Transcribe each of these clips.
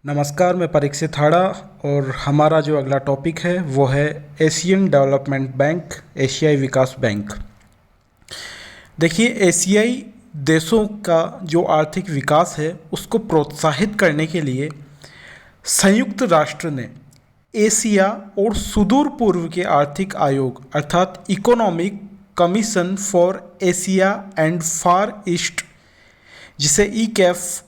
नमस्कार, मैं परीक्षित हाड़ा और हमारा जो अगला टॉपिक है वो है एशियन डेवलपमेंट बैंक, एशियाई विकास बैंक। देखिए, एशियाई देशों का जो आर्थिक विकास है उसको प्रोत्साहित करने के लिए संयुक्त राष्ट्र ने एशिया और सुदूर पूर्व के आर्थिक आयोग अर्थात economic commission for Asia and far east, जिसे ई कैफ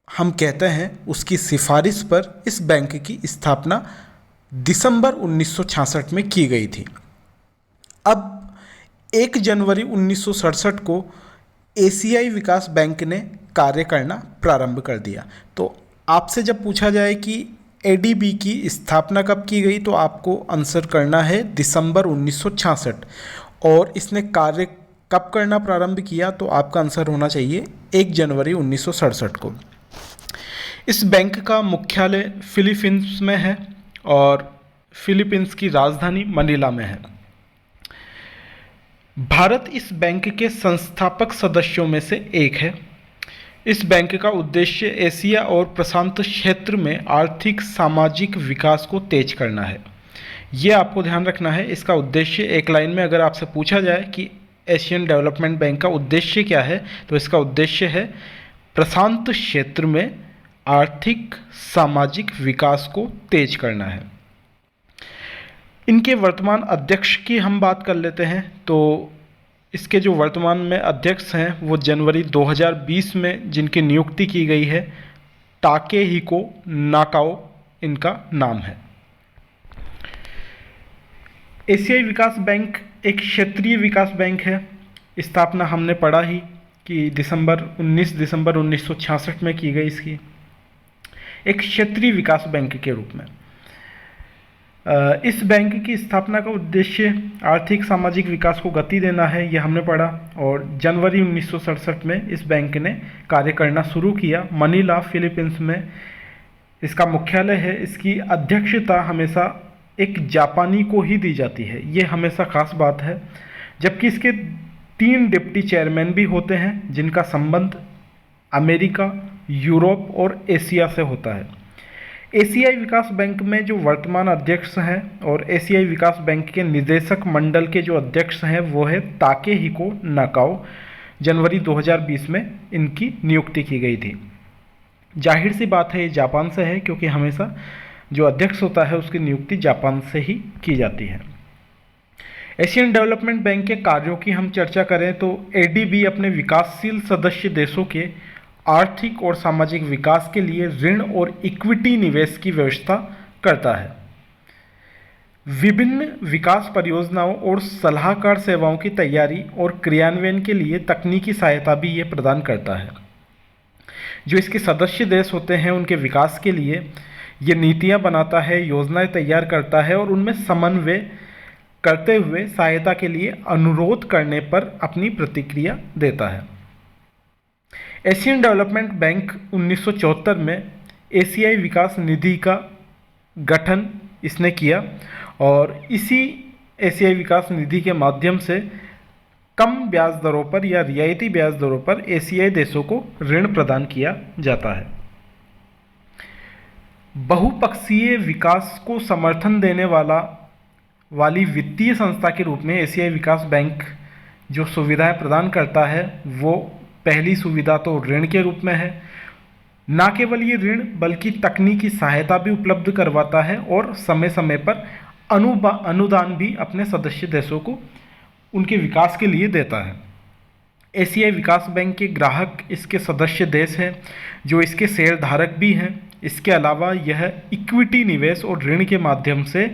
हम कहते हैं, उसकी सिफारिश पर इस बैंक की स्थापना दिसंबर 1966 में की गई थी। अब 1 जनवरी 1967 को एशियाई विकास बैंक ने कार्य करना प्रारंभ कर दिया। तो आपसे जब पूछा जाए कि एडीबी की स्थापना कब की गई, तो आपको आंसर करना है दिसंबर 1966। और इसने कार्य कब करना प्रारंभ किया, तो आपका आंसर होना चाहिए 1 जनवरी 1967 को। इस बैंक का मुख्यालय फिलीपींस में है और फिलीपींस की राजधानी मनीला में है। भारत इस बैंक के संस्थापक सदस्यों में से एक है। इस बैंक का उद्देश्य एशिया और प्रशांत क्षेत्र में आर्थिक सामाजिक विकास को तेज करना है। ये आपको ध्यान रखना है। इसका उद्देश्य एक लाइन में अगर आपसे पूछा जाए कि एशियन डेवलपमेंट बैंक का उद्देश्य क्या है, तो इसका उद्देश्य है प्रशांत क्षेत्र में आर्थिक सामाजिक विकास को तेज करना है। इनके वर्तमान अध्यक्ष की हम बात कर लेते हैं। तो इसके जो वर्तमान में अध्यक्ष हैं वो जनवरी 2020 में जिनकी नियुक्ति की गई है, टाकेहिको नाकाओ इनका नाम है। एशियाई विकास बैंक एक क्षेत्रीय विकास बैंक है। स्थापना हमने पढ़ा ही कि 19 दिसंबर 1966 में की गई इसकी, एक क्षेत्रीय विकास बैंक के रूप में। इस बैंक की स्थापना का उद्देश्य आर्थिक सामाजिक विकास को गति देना है, यह हमने पढ़ा। और जनवरी 1967 में इस बैंक ने कार्य करना शुरू किया। मनीला फिलीपींस में इसका मुख्यालय है। इसकी अध्यक्षता हमेशा एक जापानी को ही दी जाती है, ये हमेशा खास बात है। जबकि इसके 3 डिप्टी चेयरमैन भी होते हैं जिनका संबंध अमेरिका, यूरोप और एशिया से होता है। एशियाई विकास बैंक में जो वर्तमान अध्यक्ष हैं और एशियाई विकास बैंक के निदेशक मंडल के जो अध्यक्ष हैं वो है ताकेहिको नाकाओ। जनवरी 2020 में इनकी नियुक्ति की गई थी। जाहिर सी बात है ये जापान से है, क्योंकि हमेशा जो अध्यक्ष होता है उसकी नियुक्ति जापान से ही की जाती है। एशियन डेवलपमेंट बैंक के कार्यों की हम चर्चा करें तो एडीबी अपने विकासशील सदस्य देशों के आर्थिक और सामाजिक विकास के लिए ऋण और इक्विटी निवेश की व्यवस्था करता है। विभिन्न विकास परियोजनाओं और सलाहकार सेवाओं की तैयारी और क्रियान्वयन के लिए तकनीकी सहायता भी ये प्रदान करता है। जो इसके सदस्य देश होते हैं उनके विकास के लिए ये नीतियां बनाता है, योजनाएं तैयार करता है और उनमें समन्वय करते हुए सहायता के लिए अनुरोध करने पर अपनी प्रतिक्रिया देता है। एशियन डेवलपमेंट बैंक 1974 में एशियाई विकास निधि का गठन इसने किया और इसी एशियाई विकास निधि के माध्यम से कम ब्याज दरों पर या रियायती ब्याज दरों पर एशियाई देशों को ऋण प्रदान किया जाता है। बहुपक्षीय विकास को समर्थन देने वाली वित्तीय संस्था के रूप में एशियाई विकास बैंक जो सुविधाएं प्रदान करता है वो पहली सुविधा तो ऋण के रूप में है। ना केवल ये ऋण बल्कि तकनीकी सहायता भी उपलब्ध करवाता है और समय समय पर अनुदान भी अपने सदस्य देशों को उनके विकास के लिए देता है। एशियाई विकास बैंक के ग्राहक इसके सदस्य देश हैं जो इसके शेयरधारक भी हैं। इसके अलावा यह इक्विटी निवेश और ऋण के माध्यम से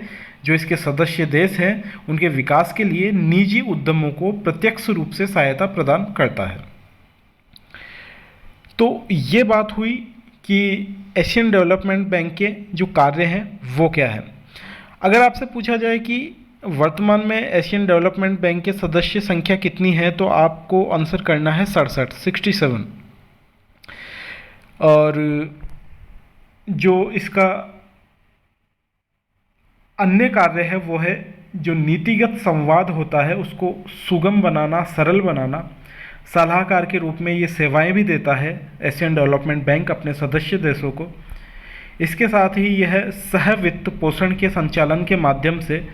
जो इसके सदस्य देश हैं उनके विकास के लिए निजी उद्यमों को प्रत्यक्ष रूप से सहायता प्रदान करता है। तो ये बात हुई कि एशियन डेवलपमेंट बैंक के जो कार्य हैं वो क्या है। अगर आपसे पूछा जाए कि वर्तमान में एशियन डेवलपमेंट बैंक के सदस्य संख्या कितनी है, तो आपको आंसर करना है 67। और जो इसका अन्य कार्य है वो है जो नीतिगत संवाद होता है उसको सुगम बनाना, सरल बनाना। सलाहकार के रूप में ये सेवाएं भी देता है एशियन डेवलपमेंट बैंक अपने सदस्य देशों को। इसके साथ ही यह सह वित्त पोषण के संचालन के माध्यम से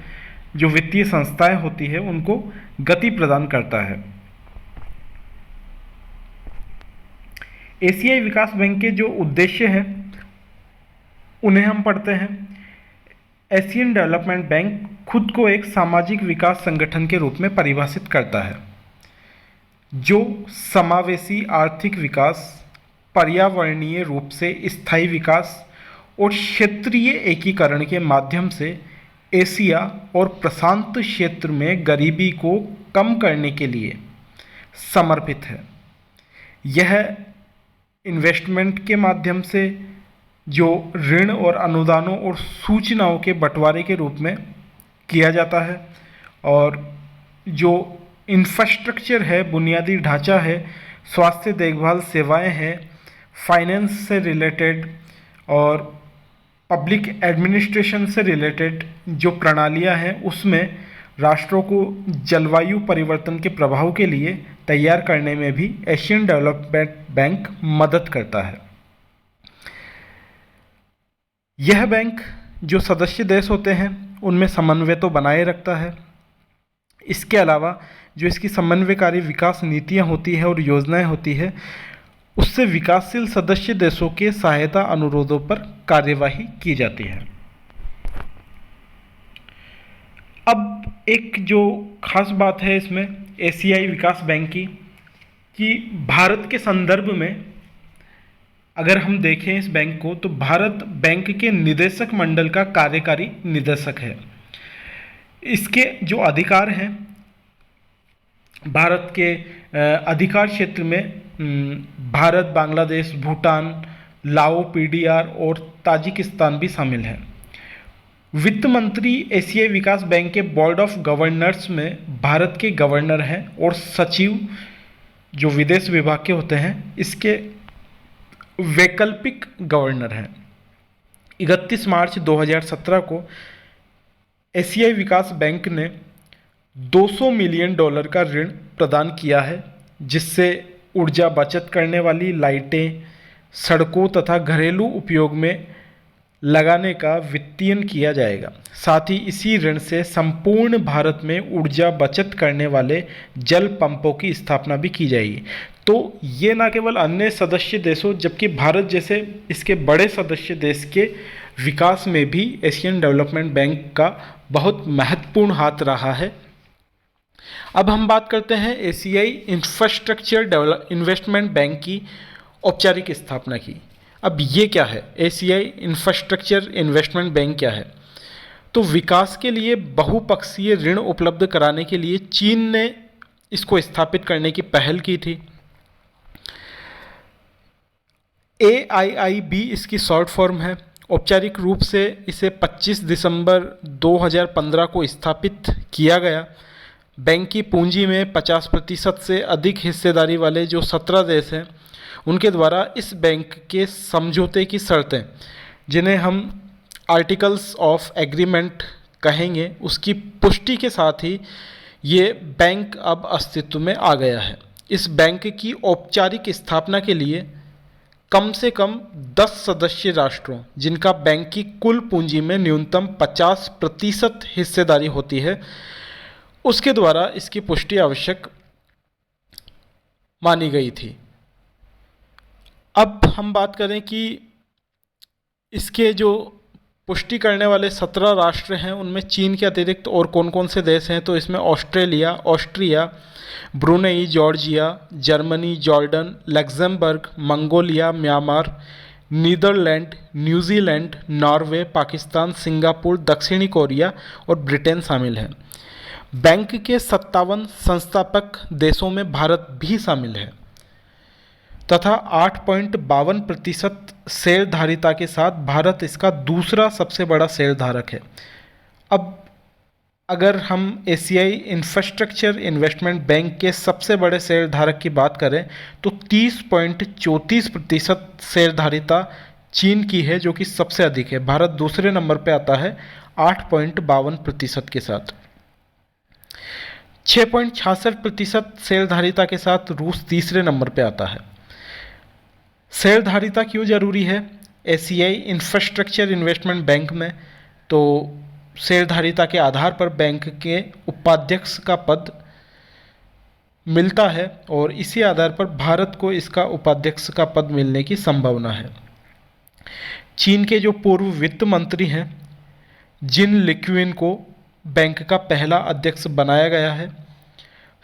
जो वित्तीय संस्थाएं होती है उनको गति प्रदान करता है। एशियाई विकास बैंक के जो उद्देश्य हैं उन्हें हम पढ़ते हैं। एशियन डेवलपमेंट बैंक खुद को एक सामाजिक विकास संगठन के रूप में परिभाषित करता है जो समावेशी आर्थिक विकास, पर्यावरणीय रूप से स्थायी विकास और क्षेत्रीय एकीकरण के माध्यम से एशिया और प्रशांत क्षेत्र में गरीबी को कम करने के लिए समर्पित है। यह इन्वेस्टमेंट के माध्यम से जो ऋण और अनुदानों और सूचनाओं के बंटवारे के रूप में किया जाता है, और जो इंफ्रास्ट्रक्चर है, बुनियादी ढांचा है, स्वास्थ्य देखभाल सेवाएं हैं, फाइनेंस से रिलेटेड और पब्लिक एडमिनिस्ट्रेशन से रिलेटेड जो प्रणालियां हैं उसमें राष्ट्रों को जलवायु परिवर्तन के प्रभाव के लिए तैयार करने में भी एशियन डेवलपमेंट बैंक मदद करता है। यह बैंक जो सदस्य देश होते हैं उनमें समन्वय तो बनाए रखता है। इसके अलावा जो इसकी समन्वयकारी विकास नीतियां होती है और योजनाएं होती है उससे विकासशील सदस्य देशों के सहायता अनुरोधों पर कार्यवाही की जाती है। अब एक जो खास बात है इसमें एशियाई विकास बैंक की कि भारत के संदर्भ में अगर हम देखें इस बैंक को तो भारत बैंक के निदेशक मंडल का कार्यकारी निदेशक है। इसके जो अधिकार हैं भारत के अधिकार क्षेत्र में भारत, बांग्लादेश, भूटान, लाओ, पीडीआर और ताजिकिस्तान भी शामिल हैं। वित्त मंत्री एशियाई विकास बैंक के बोर्ड ऑफ गवर्नर्स में भारत के गवर्नर हैं और सचिव जो विदेश विभाग के होते हैं इसके वैकल्पिक गवर्नर हैं। 31 मार्च 2017 को एशियाई विकास बैंक ने $200 मिलियन का ऋण प्रदान किया है जिससे ऊर्जा बचत करने वाली लाइटें सड़कों तथा घरेलू उपयोग में लगाने का वित्तीयन किया जाएगा। साथ ही इसी ऋण से संपूर्ण भारत में ऊर्जा बचत करने वाले जल पंपों की स्थापना भी की जाएगी। तो ये ना केवल अन्य सदस्य देशों जबकि भारत जैसे इसके बड़े सदस्य देश के विकास में भी एशियन डेवलपमेंट बैंक का बहुत महत्वपूर्ण हाथ रहा है। अब हम बात करते हैं एशियाई इंफ्रास्ट्रक्चर इन्वेस्टमेंट बैंक की औपचारिक स्थापना की। अब ये क्या है? एशियाई इंफ्रास्ट्रक्चर इन्वेस्टमेंट बैंक क्या है? तो विकास के लिए बहुपक्षीय ऋण उपलब्ध कराने के लिए चीन ने इसको स्थापित करने की पहल की थी। AIIB इसकी शॉर्ट फॉर्म है। औपचारिक रूप से इसे 25 दिसंबर 2015 को स्थापित किया गया। बैंक की पूंजी में 50% से अधिक हिस्सेदारी वाले जो 17 देश हैं उनके द्वारा इस बैंक के समझौते की शर्तें, जिन्हें हम आर्टिकल्स ऑफ एग्रीमेंट कहेंगे, उसकी पुष्टि के साथ ही ये बैंक अब अस्तित्व में आ गया है। इस बैंक की औपचारिक स्थापना के लिए कम से कम 10 सदस्य राष्ट्रों जिनका बैंक की कुल पूंजी में न्यूनतम 50% हिस्सेदारी होती है उसके द्वारा इसकी पुष्टि आवश्यक मानी गई थी। अब हम बात करें कि इसके जो पुष्टि करने वाले 17 राष्ट्र हैं उनमें चीन के अतिरिक्त और कौन कौन से देश हैं, तो इसमें Australia, Austria, Brunei, Georgia, Germany, Jordan, Luxembourg, Mongolia, Myanmar, Netherland, New Zealand, Norway, Pakistan, Singapore, दक्षिणी कोरिया और ब्रिटेन शामिल हैं। बैंक के 57 संस्थापक देशों में भारत भी शामिल है तथा 8.52% शेयरधारिता के साथ भारत इसका दूसरा सबसे बड़ा शेयरधारक है। अब अगर हम एशियाई इंफ्रास्ट्रक्चर इन्वेस्टमेंट बैंक के सबसे बड़े शेयरधारक की बात करें तो 30.34% शेयरधारिता चीन की है जो कि सबसे अधिक है। भारत दूसरे नंबर पे आता है 8.52% के साथ। 6.66% शेयरधारिता के साथ रूस तीसरे नंबर पे आता है। शेयरधारिता क्यों जरूरी है? एशियाई इंफ्रास्ट्रक्चर इन्वेस्टमेंट बैंक में तो शेयरधारिता के आधार पर बैंक के उपाध्यक्ष का पद मिलता है और इसी आधार पर भारत को इसका उपाध्यक्ष का पद मिलने की संभावना है। चीन के जो पूर्व वित्त मंत्री हैं जिन लिक्विन को बैंक का पहला अध्यक्ष बनाया गया है।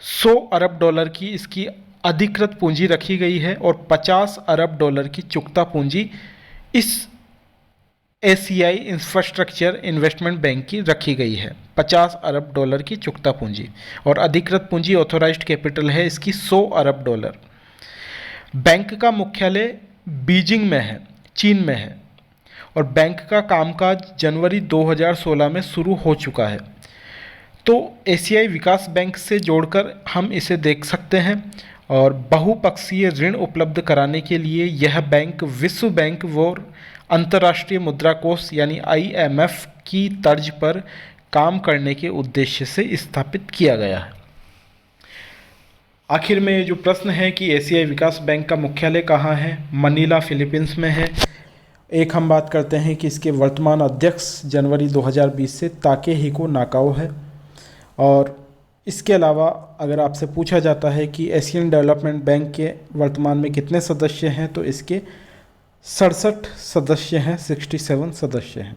100 अरब डॉलर की इसकी अधिकृत पूंजी रखी गई है और 50 अरब डॉलर की चुकता पूंजी इस एशियाई इंफ्रास्ट्रक्चर इन्वेस्टमेंट बैंक की रखी गई है। 50 अरब डॉलर की चुकता पूंजी और अधिकृत पूंजी ऑथोराइज्ड कैपिटल है इसकी 100 अरब डॉलर। बैंक का मुख्यालय बीजिंग में है, चीन में है और बैंक का कामकाज जनवरी 2016 में शुरू हो चुका है। तो एशियाई विकास बैंक से जोड़कर हम इसे देख सकते हैं और बहुपक्षीय ऋण उपलब्ध कराने के लिए यह बैंक विश्व बैंक व अंतर्राष्ट्रीय मुद्रा कोष यानी IMF की तर्ज पर काम करने के उद्देश्य से स्थापित किया गया है। आखिर में ये जो प्रश्न है कि एशियाई विकास बैंक का मुख्यालय कहाँ है, मनीला फिलीपींस में है। एक हम बात करते हैं कि इसके वर्तमान अध्यक्ष जनवरी 2020 से ताकेहिको नाकाओ है। और इसके अलावा अगर आपसे पूछा जाता है कि एशियन डेवलपमेंट बैंक के वर्तमान में कितने सदस्य हैं तो इसके 67 सदस्य हैं, 67 सदस्य हैं।